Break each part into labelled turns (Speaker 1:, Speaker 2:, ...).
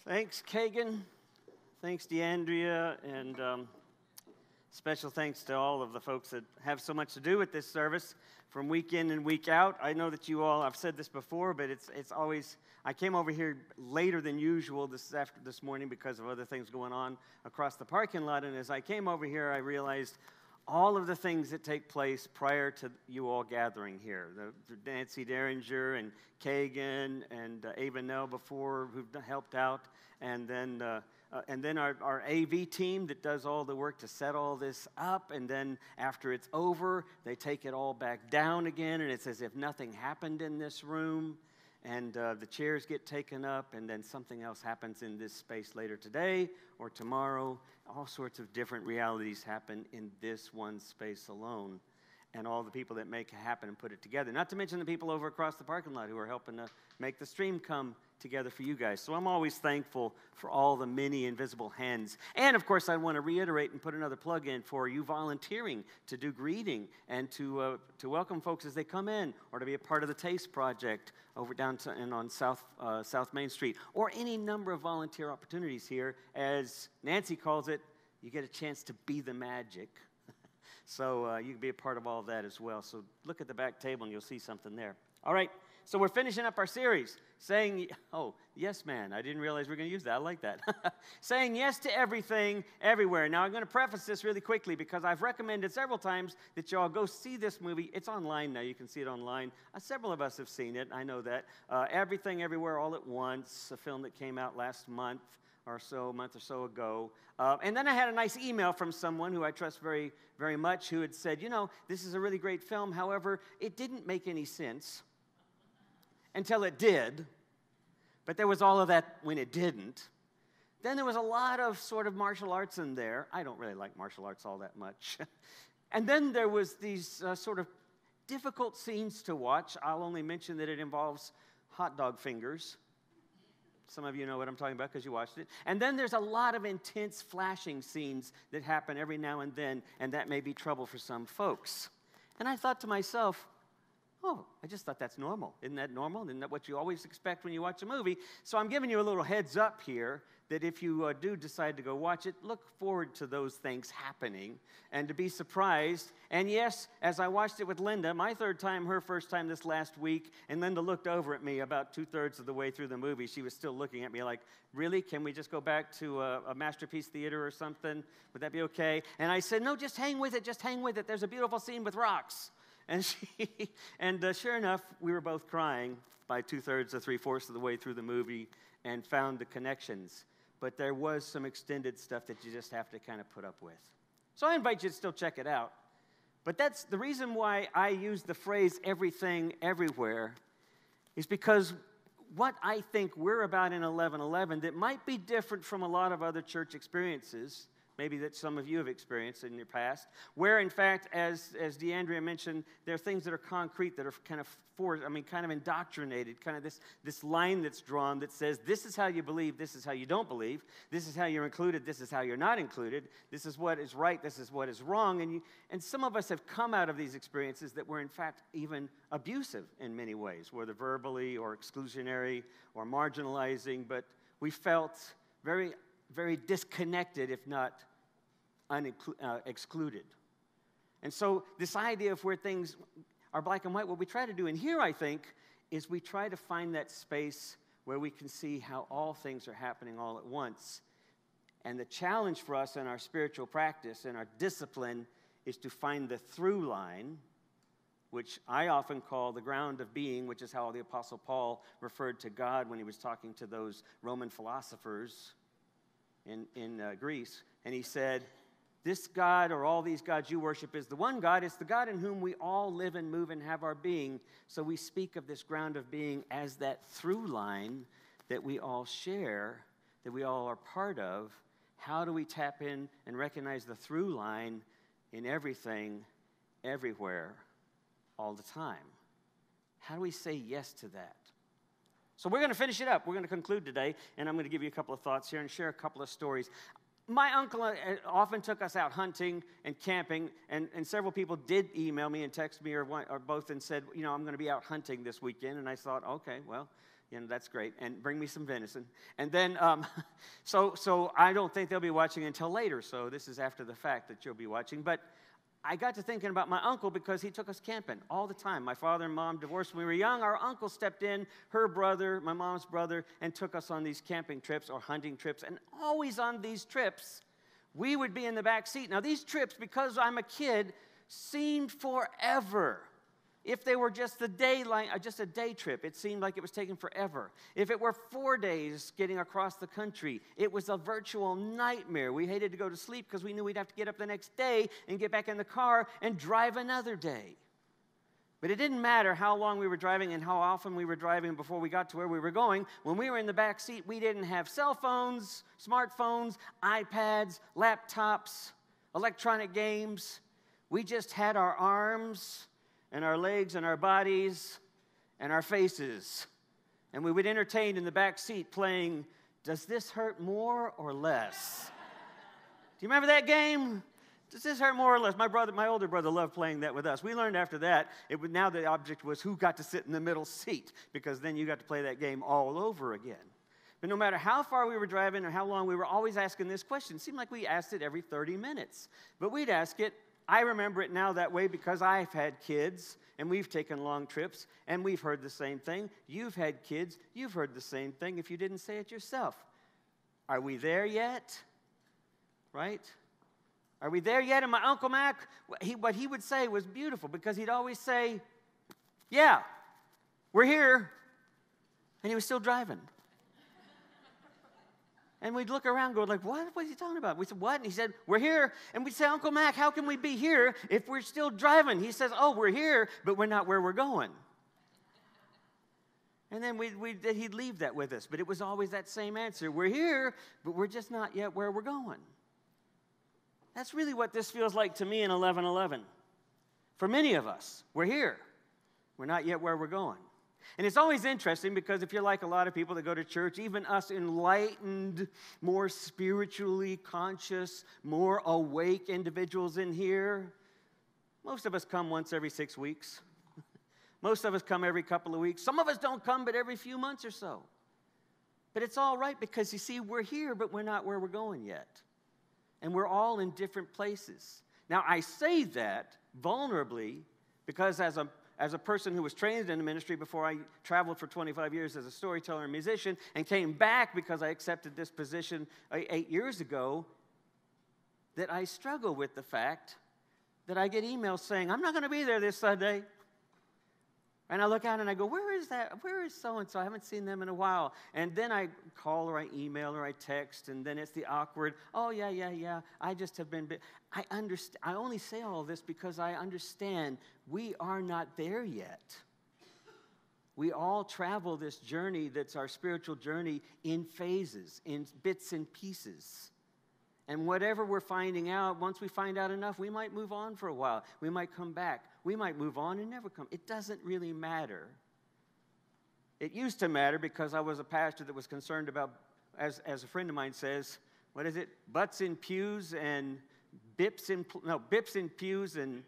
Speaker 1: Thanks, Kagan. Thanks, DeAndrea, and special thanks to all of the folks that have so much to do with this service from week in and week out. I know that you all, I've said this before, but it's always, I came over here later than usual this morning because of other things going on across the parking lot, and as I came over here, I realized all of the things that take place prior to you all gathering here. The Nancy Derringer and Kagan and Ava Nell before, who've helped out, and then our AV team that does all the work to set all this up, and then after it's over, they take it all back down again, and it's as if nothing happened in this room, and the chairs get taken up, and then something else happens in this space later today or tomorrow. All sorts of different realities happen in this one space alone, and all the people that make it happen and put it together. Not to mention the people over across the parking lot who are helping to make the stream come together for you guys. So I'm always thankful for all the many invisible hands. And of course, I want to reiterate and put another plug in for you volunteering to do greeting and to welcome folks as they come in, or to be a part of the Taste Project over downtown and on South Main Street, or any number of volunteer opportunities here. As Nancy calls it, you get a chance to be the magic. So you can be a part of all of that as well. So look at the back table and you'll see something there. All right. So we're finishing up our series, saying, oh, yes, man. I didn't realize we were going to use that. I like that. Saying yes to everything, everywhere. Now, I'm going to preface this really quickly because I've recommended several times that y'all go see this movie. It's online now. You can see it online. Several of us have seen it. I know that. Everything, Everywhere, All at Once, a film that came out last month or so ago. And then I had a nice email from someone who I trust very, very much who had said, you know, this is a really great film. However, it didn't make any sense until it did, but there was all of that when it didn't. Then there was a lot of sort of martial arts in there. I don't really like martial arts all that much. And then there was these sort of difficult scenes to watch. I'll only mention that it involves hot dog fingers. Some of you know what I'm talking about because you watched it. And then there's a lot of intense flashing scenes that happen every now and then, and that may be trouble for some folks. And I thought to myself, oh, I just thought that's normal. Isn't that normal? Isn't that what you always expect when you watch a movie? So I'm giving you a little heads up here that if you do decide to go watch it, look forward to those things happening and to be surprised. And yes, as I watched it with Linda, my third time, her first time this last week, and Linda looked over at me about 2/3 of the way through the movie. She was still looking at me like, really? Can we just go back to a Masterpiece Theater or something? Would that be okay? And I said, no, just hang with it. Just hang with it. There's a beautiful scene with rocks. And sure enough, we were both crying by 2/3 or 3/4 of the way through the movie and found the connections. But there was some extended stuff that you just have to kind of put up with. So I invite you to still check it out. But that's the reason why I use the phrase everything, everywhere, is because what I think we're about in 11:11 that might be different from a lot of other church experiences, maybe that some of you have experienced in your past, where, in fact, as DeAndrea mentioned, there are things that are concrete that are kind of kind of indoctrinated, kind of this line that's drawn that says, this is how you believe, this is how you don't believe, this is how you're included, this is how you're not included, this is what is right, this is what is wrong, and some of us have come out of these experiences that were, in fact, even abusive in many ways, whether verbally or exclusionary or marginalizing, but we felt very, very disconnected, if not excluded. And so this idea of where things are black and white, what we try to do in here, I think, is we try to find that space where we can see how all things are happening all at once. And the challenge for us in our spiritual practice and our discipline is to find the through line, which I often call the ground of being, which is how the Apostle Paul referred to God when he was talking to those Roman philosophers in Greece. And he said, this God, or all these gods you worship, is the one God. It's the God in whom we all live and move and have our being. So we speak of this ground of being as that through line that we all share, that we all are part of. How do we tap in and recognize the through line in everything, everywhere, all the time? How do we say yes to that? So we're going to finish it up. We're going to conclude today, and I'm going to give you a couple of thoughts here and share a couple of stories. My uncle often took us out hunting and camping, and several people did email me and text me or both and said, you know, I'm going to be out hunting this weekend. And I thought, okay, well, That's great. And bring me some venison. And then, so I don't think they'll be watching until later. So this is after the fact that you'll be watching. But I got to thinking about my uncle because he took us camping all the time. My father and mom divorced when we were young. Our uncle stepped in, her brother, my mom's brother, and took us on these camping trips or hunting trips. And always on these trips, we would be in the back seat. Now, these trips, because I'm a kid, seemed forever. If they were just a day trip, it seemed like it was taking forever. If it were 4 days getting across the country, it was a virtual nightmare. We hated to go to sleep because we knew we'd have to get up the next day and get back in the car and drive another day. But it didn't matter how long we were driving and how often we were driving before we got to where we were going. When we were in the back seat, we didn't have cell phones, smartphones, iPads, laptops, electronic games. We just had our arms and our legs and our bodies and our faces. And we would entertain in the back seat playing, Does This Hurt More or Less? Do you remember that game? Does this hurt more or less? My older brother loved playing that with us. We learned after that, now the object was who got to sit in the middle seat, because then you got to play that game all over again. But no matter how far we were driving or how long, we were always asking this question. It seemed like we asked it every 30 minutes. But we'd ask it. I remember it now that way because I've had kids, and we've taken long trips, and we've heard the same thing. You've had kids. You've heard the same thing if you didn't say it yourself. Are we there yet? Right? Are we there yet? And my Uncle Mac, what he would say was beautiful because he'd always say, yeah, we're here. And he was still driving. And we'd look around and go like, what is he talking about? We said, what? And he said, we're here. And we'd say, Uncle Mac, how can we be here if we're still driving? He says, oh, we're here, but we're not where we're going. And then he'd leave that with us. But it was always that same answer. We're here, but we're just not yet where we're going. That's really what this feels like to me in 11:11. For many of us, we're here. We're not yet where we're going. And it's always interesting because if you're like a lot of people that go to church, even us enlightened, more spiritually conscious, more awake individuals in here, most of us come once every 6 weeks. Most of us come every couple of weeks. Some of us don't come but every few months or so. But it's all right because, you see, we're here, but we're not where we're going yet. And we're all in different places. Now, I say that vulnerably because as a person who was trained in the ministry before I traveled for 25 years as a storyteller and musician and came back because I accepted this position 8 years ago, that I struggle with the fact that I get emails saying, I'm not going to be there this Sunday. And I look out and I go, where is that? Where is so-and-so? I haven't seen them in a while. And then I call or I email or I text, and then it's the awkward, oh, yeah. I just have been, I understand. I only say all this because I understand we are not there yet. We all travel this journey that's our spiritual journey in phases, in bits and pieces. And whatever we're finding out, once we find out enough, we might move on for a while. We might come back. We might move on and never come. It doesn't really matter. It used to matter because I was a pastor that was concerned about, as a friend of mine says, what is it? Butts in pews and bips in pews and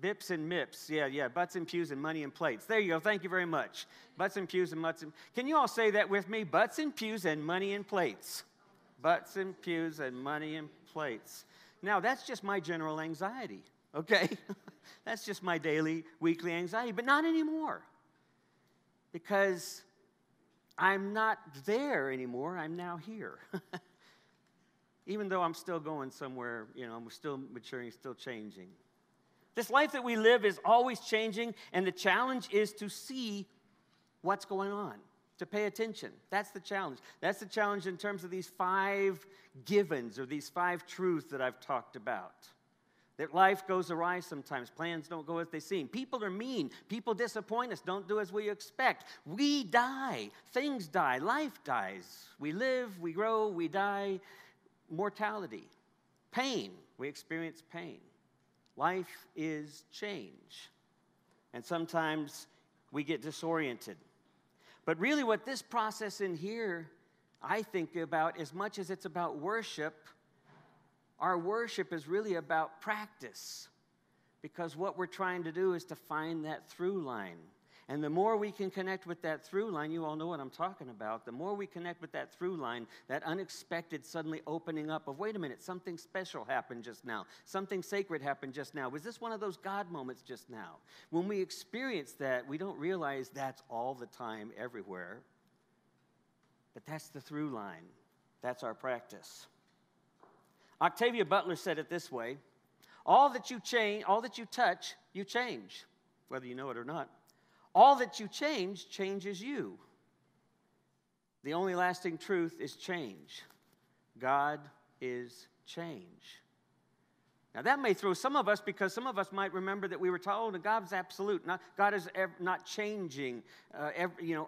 Speaker 1: bips and mips. Yeah, butts in pews and money in plates. There you go. Thank you very much. Butts in pews and mutts in. Can you all say that with me? Butts in pews and money in plates. Butts and pews and money and plates. Now, that's just my general anxiety, okay? That's just my daily, weekly anxiety, but not anymore. Because I'm not there anymore, I'm now here. Even though I'm still going somewhere, I'm still maturing, still changing. This life that we live is always changing, and the challenge is to see what's going on. To pay attention. That's the challenge. That's the challenge in terms of these 5 givens or these 5 truths that I've talked about. That life goes awry sometimes. Plans don't go as they seem. People are mean. People disappoint us. Don't do as we expect. We die. Things die. Life dies. We live, we grow, we die. Mortality. Pain. We experience pain. Life is change. And sometimes we get disoriented. But really what this process in here, I think about, as much as it's about worship, our worship is really about practice. Because what we're trying to do is to find that through line. And the more we can connect with that through line, you all know what I'm talking about, the more we connect with that through line, that unexpected suddenly opening up of, wait a minute, something special happened just now. Something sacred happened just now. Was this one of those God moments just now? When we experience that, we don't realize that's all the time, everywhere. But that's the through line. That's our practice. Octavia Butler said it this way: all that you touch, you change, whether you know it or not. All that you change changes you. The only lasting truth is change. God is change. Now that may throw some of us, because some of us might remember that we were told that God's absolute. God is not changing,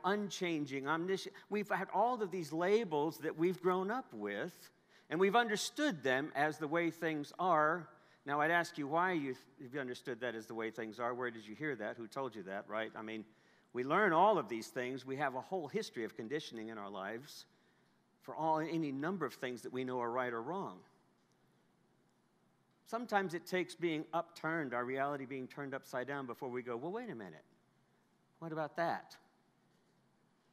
Speaker 1: unchanging, omniscient. We've had all of these labels that we've grown up with, and we've understood them as the way things are. Now, I'd ask you why you've understood that as the way things are. Where did you hear that? Who told you that, right? I mean, we learn all of these things. We have a whole history of conditioning in our lives for any number of things that we know are right or wrong. Sometimes it takes being upturned, our reality being turned upside down, before we go, well, wait a minute. What about that?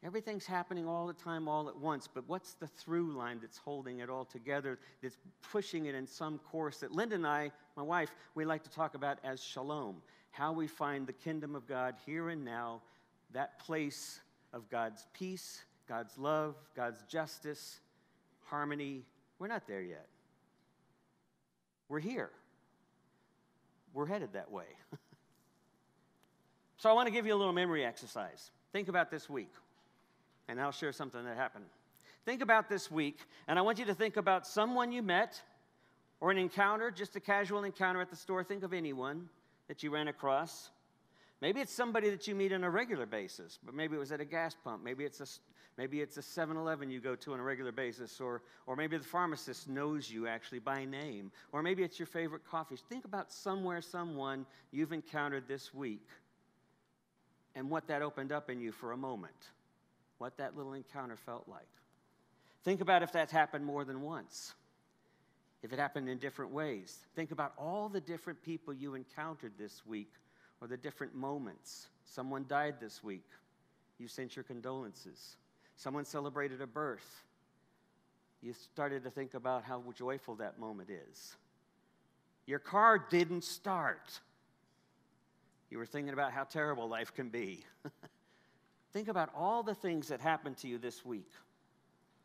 Speaker 1: Everything's happening all the time, all at once, but what's the through line that's holding it all together, that's pushing it in some course that Linda and I, my wife, we like to talk about as shalom, how we find the kingdom of God here and now, that place of God's peace, God's love, God's justice, harmony. We're not there yet. We're here. We're headed that way. So I want to give you a little memory exercise. Think about this week. And I'll share something that happened. Think about this week, and I want you to think about someone you met or an encounter, just a casual encounter at the store. Think of anyone that you ran across. Maybe it's somebody that you meet on a regular basis, but maybe it was at a gas pump. Maybe it's a 7-Eleven you go to on a regular basis, or maybe the pharmacist knows you actually by name, or maybe it's your favorite coffee. Think about someone you've encountered this week and what that opened up in you for a moment. What that little encounter felt like. Think about if that's happened more than once. If it happened in different ways. Think about all the different people you encountered this week, or the different moments. Someone died this week. You sent your condolences. Someone celebrated a birth. You started to think about how joyful that moment is. Your car didn't start. You were thinking about how terrible life can be. Think about all the things that happened to you this week.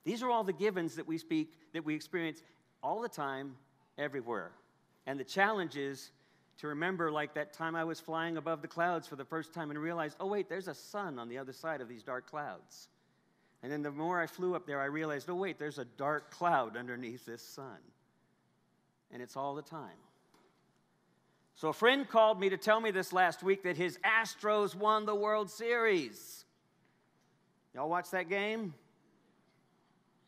Speaker 1: These are all the givens that we experience all the time, everywhere. And the challenge is to remember, like that time I was flying above the clouds for the first time and realized, oh wait, there's a sun on the other side of these dark clouds. And then the more I flew up there, I realized, oh wait, there's a dark cloud underneath this sun. And it's all the time. So a friend called me to tell me this last week that his Astros won the World Series. Y'all watch that game?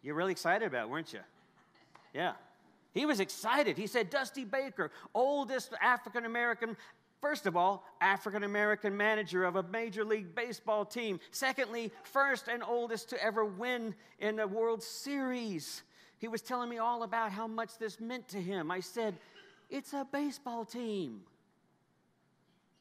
Speaker 1: You're really excited about it, weren't you? Yeah. He was excited. He said, Dusty Baker, oldest African-American, first of all, African-American manager of a Major League Baseball team. Secondly, first and oldest to ever win in the World Series. He was telling me all about how much this meant to him. I said, it's a baseball team.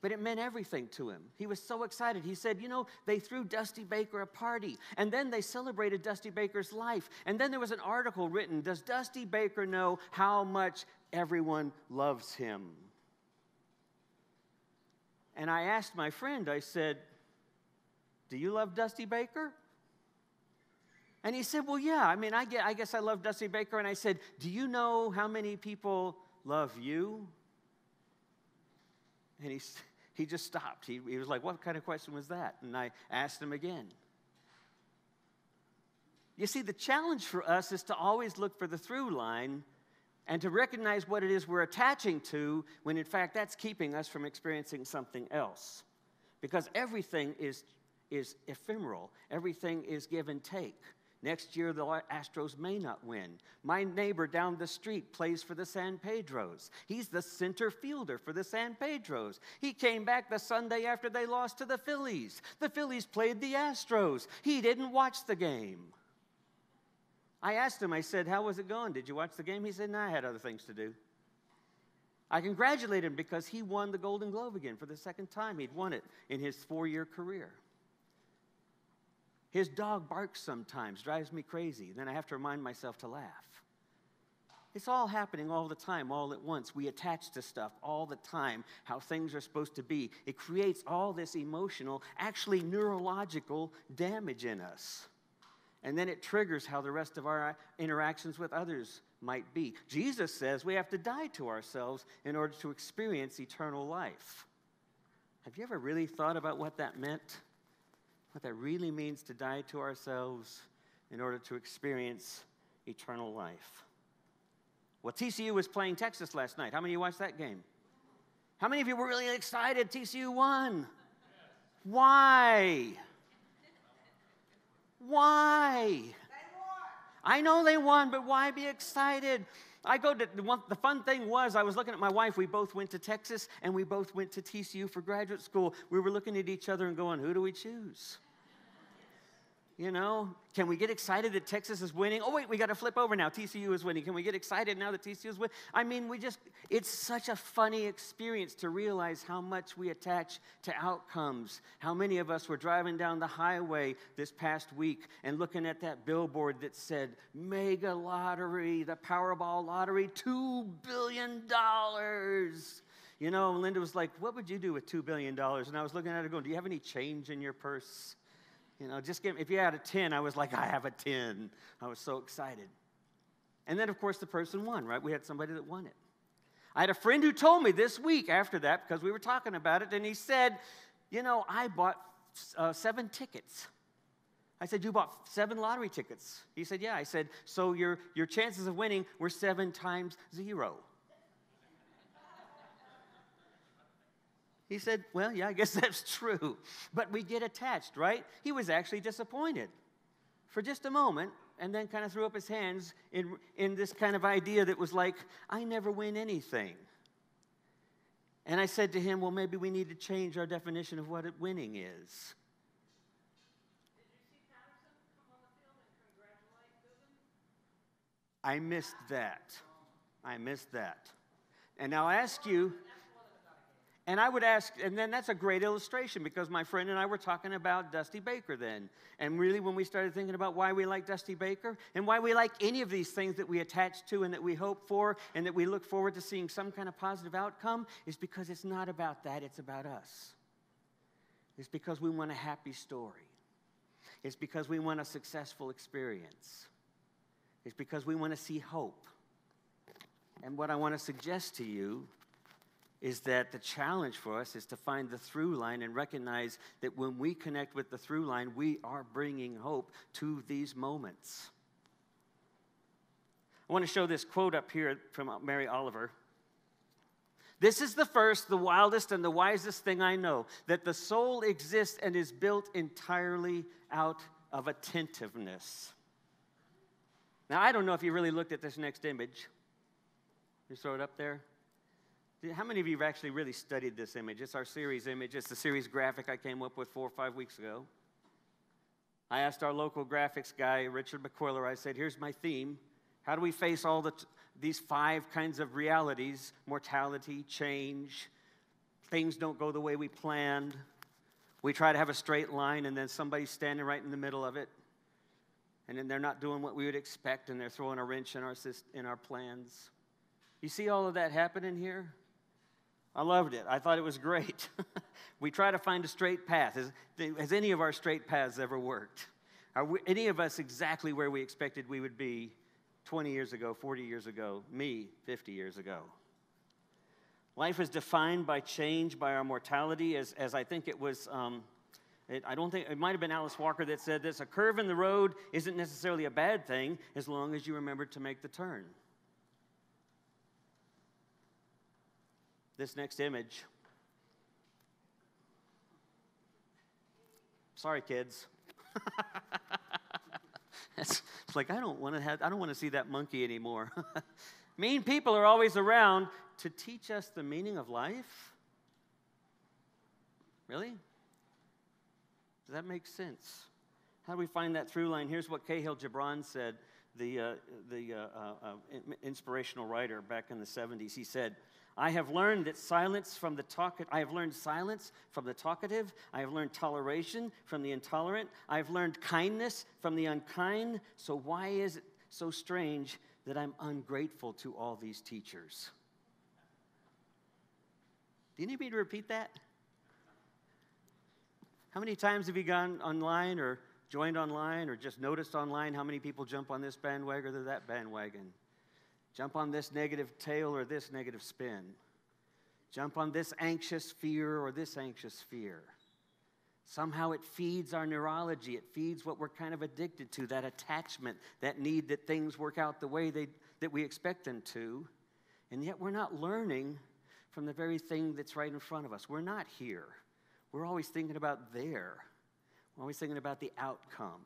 Speaker 1: But it meant everything to him. He was so excited. He said, they threw Dusty Baker a party, and then they celebrated Dusty Baker's life. And then there was an article written, does Dusty Baker know how much everyone loves him? And I asked my friend, I said, do you love Dusty Baker? And he said, well, yeah. I guess I love Dusty Baker. And I said, do you know how many people love you? And he just stopped. He was like, what kind of question was that? And I asked him again. You see, the challenge for us is to always look for the through line and to recognize what it is we're attaching to when, in fact, that's keeping us from experiencing something else. Because everything is ephemeral. Everything is give and take. Next year, the Astros may not win. My neighbor down the street plays for the San Pedros. He's the center fielder for the San Pedros. He came back the Sunday after they lost to the Phillies. The Phillies played the Astros. He didn't watch the game. I asked him, I said, how was it going? Did you watch the game? He said, no, I had other things to do. I congratulate him because he won the Golden Globe again for the second time. He'd won it in his 4-year career. His dog barks sometimes, drives me crazy. Then I have to remind myself to laugh. It's all happening all the time, all at once. We attach to stuff all the time, how things are supposed to be. It creates all this emotional, actually neurological damage in us. And then it triggers how the rest of our interactions with others might be. Jesus says we have to die to ourselves in order to experience eternal life. Have you ever really thought about what that meant? What that really means to die to ourselves in order to experience eternal life? Well, TCU was playing Texas last night. How many of you watched that game? How many of you were really excited TCU won? Why? Why? I know they won, but why be excited? The fun thing was, I was looking at my wife. We both went to Texas, and we both went to TCU for graduate school. We were looking at each other and going, who do we choose? You know, can we get excited that Texas is winning? Oh, wait, we got to flip over now. TCU is winning. Can we get excited now that TCU is winning? I mean, it's such a funny experience to realize how much we attach to outcomes. How many of us were driving down the highway this past week and looking at that billboard that said, mega lottery, the Powerball lottery, $2 billion. You know, Linda was like, what would you do with $2 billion? And I was looking at her going, do you have any change in your purse? You know, if you had a 10, I was like, I have a 10. I was so excited. And then, of course, the person won, right? We had somebody that won it. I had a friend who told me this week after that, because we were talking about it, and he said, you know, I bought 7 tickets. I said, you bought 7 lottery tickets? He said, yeah. I said, so your chances of winning were 7 times 0. He said, well, yeah, I guess that's true. But we get attached, right? He was actually disappointed for just a moment and then kind of threw up his hands in this kind of idea that was like, I never win anything. And I said to him, well, maybe we need to change our definition of what winning is.
Speaker 2: Did you see Patterson come on the field and congratulate Goodman?
Speaker 1: I missed that. And now I ask you, and I would ask, and then that's a great illustration because my friend and I were talking about Dusty Baker then. And really when we started thinking about why we like Dusty Baker and why we like any of these things that we attach to and that we hope for and that we look forward to seeing some kind of positive outcome is because it's not about that, it's about us. It's because we want a happy story. It's because we want a successful experience. It's because we want to see hope. And what I want to suggest to you is that the challenge for us is to find the through line and recognize that when we connect with the through line, we are bringing hope to these moments. I want to show this quote up here from Mary Oliver. This is the first, the wildest, and the wisest thing I know, that the soul exists and is built entirely out of attentiveness. Now, I don't know if you really looked at this next image. Just throw it up there. How many of you have actually really studied this image? It's our series image. It's the series graphic I came up with 4 or 5 weeks ago. I asked our local graphics guy, Richard McQuiller, I said, here's my theme. How do we face all these 5 kinds of realities? Mortality, change, things don't go the way we planned. We try to have a straight line, and then somebody's standing right in the middle of it. And then they're not doing what we would expect, and they're throwing a wrench in our plans. You see all of that happening here? I loved it. I thought it was great. We try to find a straight path. Has any of our straight paths ever worked? Are any of us exactly where we expected we would be 20 years ago, 40 years ago, me 50 years ago? Life is defined by change, by our mortality, as I think it was, it might have been Alice Walker that said this, a curve in the road isn't necessarily a bad thing as long as you remember to make the turn. This next image. Sorry, kids. It's like I don't want to see that monkey anymore. Mean people are always around to teach us the meaning of life. Really? Does that make sense? How do we find that through line? Here's what Cahill Gibran said, the inspirational writer back in the 70s. He said, I have learned silence from the talkative. I have learned toleration from the intolerant. I have learned kindness from the unkind. So why is it so strange that I'm ungrateful to all these teachers? Do you need me to repeat that? How many times have you gone online or joined online or just noticed online how many people jump on this bandwagon or that bandwagon? Jump on this negative tale or this negative spin. Jump on this anxious fear or this anxious fear. Somehow it feeds our neurology. It feeds what we're kind of addicted to, that attachment, that need that things work out the way that we expect them to. And yet we're not learning from the very thing that's right in front of us. We're not here. We're always thinking about there. We're always thinking about the outcome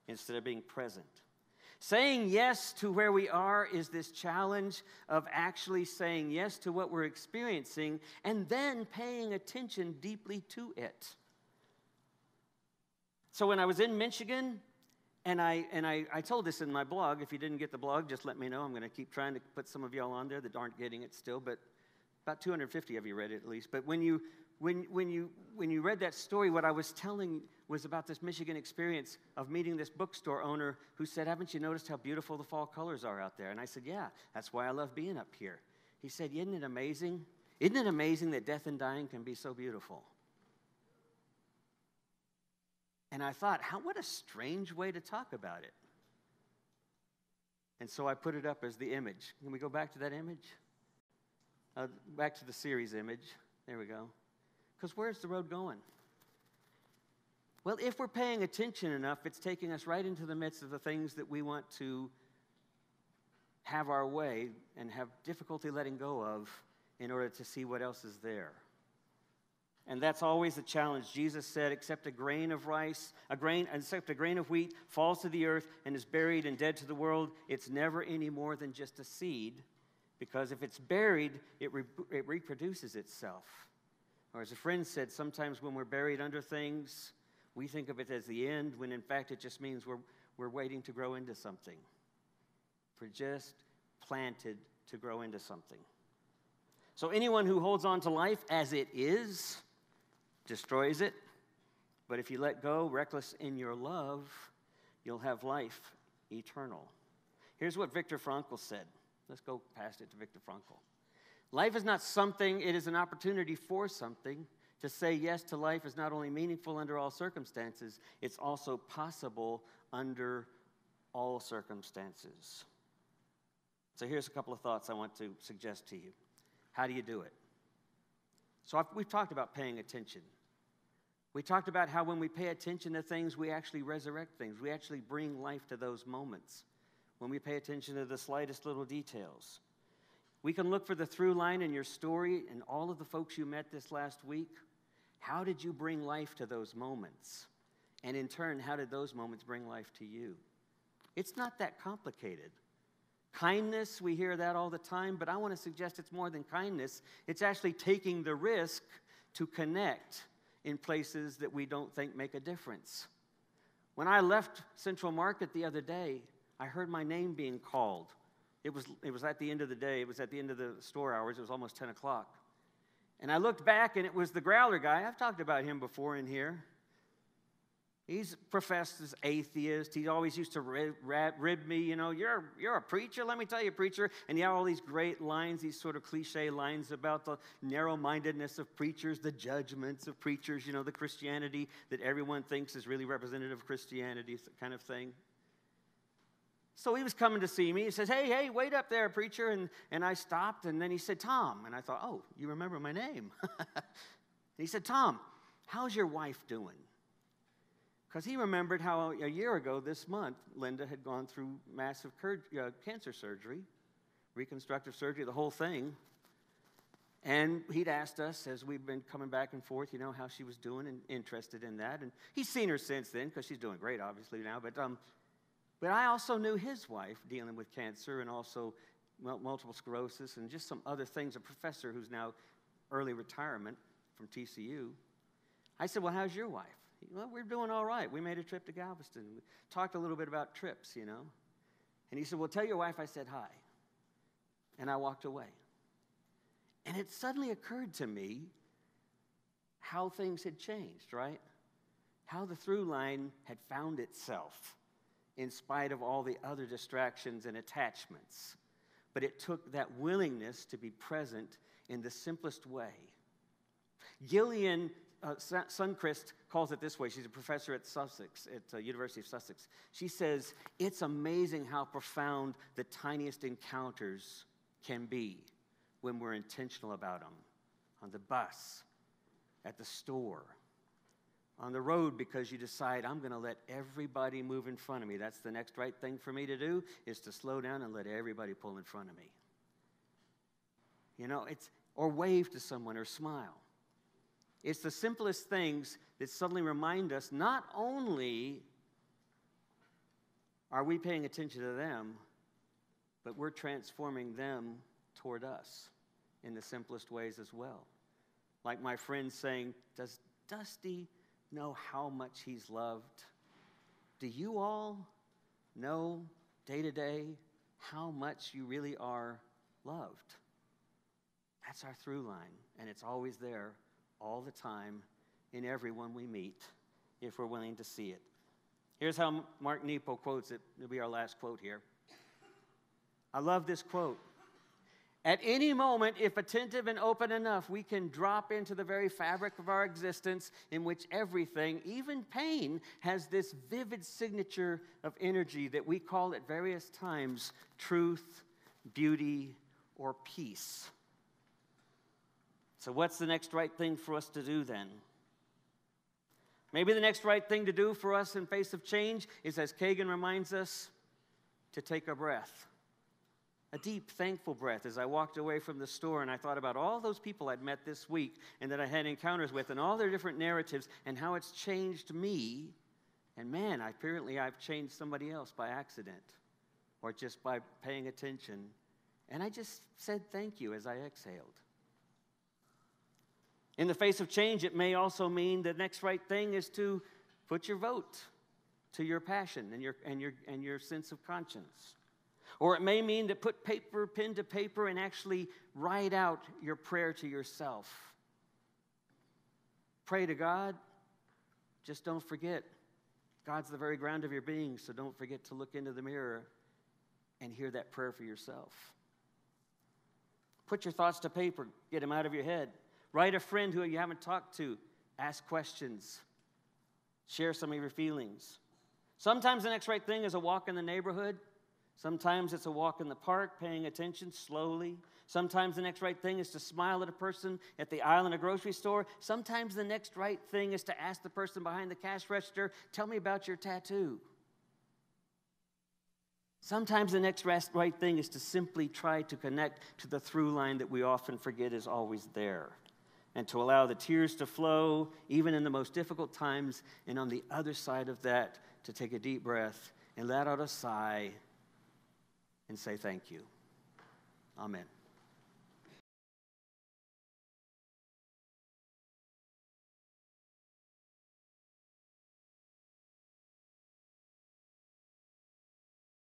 Speaker 1: instead of being present. Saying yes to where we are is this challenge of actually saying yes to what we're experiencing and then paying attention deeply to it. So when I was in Michigan, and I told this in my blog. If you didn't get the blog, just let me know. I'm going to keep trying to put some of y'all on there that aren't getting it still, but about 250 of you read it at least. But when you read that story, what I was telling was about this Michigan experience of meeting this bookstore owner who said, haven't you noticed how beautiful the fall colors are out there? And I said, yeah, that's why I love being up here. He said, isn't it amazing? Isn't it amazing that death and dying can be so beautiful? And I thought, what a strange way to talk about it. And so I put it up as the image. Can we go back to that image? Back to the series image. There we go. Because where's the road going? Well, if we're paying attention enough, it's taking us right into the midst of the things that we want to have our way and have difficulty letting go of in order to see what else is there. And that's always the challenge. Jesus said, except a grain of wheat falls to the earth and is buried and dead to the world, it's never any more than just a seed, because if it's buried, it reproduces itself. Or as a friend said, sometimes when we're buried under things, we think of it as the end, when in fact it just means we're waiting to grow into something. We're just planted to grow into something. So anyone who holds on to life as it is destroys it. But if you let go, reckless in your love, you'll have life eternal. Here's what Viktor Frankl said. Let's go past it to Viktor Frankl. Life is not something, it is an opportunity for something. To say yes to life is not only meaningful under all circumstances, it's also possible under all circumstances. So here's a couple of thoughts I want to suggest to you. How do you do it? So we've talked about paying attention. We talked about how when we pay attention to things, we actually resurrect things. We actually bring life to those moments when we pay attention to the slightest little details. We can look for the through line in your story and all of the folks you met this last week. How did you bring life to those moments? And in turn, how did those moments bring life to you? It's not that complicated. Kindness, we hear that all the time, but I want to suggest it's more than kindness. It's actually taking the risk to connect in places that we don't think make a difference. When I left Central Market the other day, I heard my name being called. It was at the end of the day. It was at the end of the store hours. It was almost 10 o'clock. And I looked back, and it was the growler guy. I've talked about him before in here. He's professed as atheist. He always used to rib me, you're a preacher, let me tell you, preacher. And he had all these great lines, these sort of cliche lines about the narrow-mindedness of preachers, the judgments of preachers, the Christianity that everyone thinks is really representative of Christianity kind of thing. So he was coming to see me. He says, hey, wait up there, preacher. And I stopped, and then he said, Tom. And I thought, oh, you remember my name. He said, Tom, how's your wife doing? Because he remembered how a year ago this month, Linda had gone through massive cancer surgery, reconstructive surgery, the whole thing. And he'd asked us, as we've been coming back and forth, how she was doing and interested in that. And he's seen her since then, because she's doing great, obviously, now. But I also knew his wife dealing with cancer and also multiple sclerosis and just some other things, a professor who's now early retirement from TCU. I said, well, how's your wife? Well, we're doing all right. We made a trip to Galveston. We talked a little bit about trips, you know. And he said, well, tell your wife I said hi. And I walked away. And it suddenly occurred to me how things had changed, right? How the through line had found itself in spite of all the other distractions and attachments. But it took that willingness to be present in the simplest way. Gillian Sunquist calls it this way. She's a professor at Sussex, at University of Sussex. She says, it's amazing how profound the tiniest encounters can be when we're intentional about them. On the bus, at the store, on the road, because you decide, I'm going to let everybody move in front of me. That's the next right thing for me to do, is to slow down and let everybody pull in front of me. You know, or wave to someone or smile. It's the simplest things that suddenly remind us not only are we paying attention to them, but we're transforming them toward us in the simplest ways as well. Like my friend saying, does Dusty know how much he's loved? Do you all know day to day how much you really are loved? That's our through line, and it's always there all the time in everyone we meet if we're willing to see it. Here's how Mark Nepo quotes it. It'll be our last quote here. I love this quote. At any moment, if attentive and open enough, we can drop into the very fabric of our existence in which everything, even pain, has this vivid signature of energy that we call at various times truth, beauty, or peace. So what's the next right thing for us to do then? Maybe the next right thing to do for us in face of change is, as Kagan reminds us, to take a breath. A deep, thankful breath as I walked away from the store and I thought about all those people I'd met this week and that I had encounters with and all their different narratives and how it's changed me. And man, apparently I've changed somebody else by accident or just by paying attention. And I just said thank you as I exhaled. In the face of change, it may also mean the next right thing is to put your vote to your passion and your sense of conscience. Or it may mean to put pen to paper and actually write out your prayer to yourself. Pray to God. Just don't forget, God's the very ground of your being, so don't forget to look into the mirror and hear that prayer for yourself. Put your thoughts to paper. Get them out of your head. Write a friend who you haven't talked to. Ask questions. Share some of your feelings. Sometimes the next right thing is a walk in the neighborhood. Sometimes it's a walk in the park, paying attention slowly. Sometimes the next right thing is to smile at a person at the aisle in a grocery store. Sometimes the next right thing is to ask the person behind the cash register, tell me about your tattoo. Sometimes the next right thing is to simply try to connect to the through line that we often forget is always there, and to allow the tears to flow even in the most difficult times, and on the other side of that, to take a deep breath and let out a sigh and say thank you. Amen.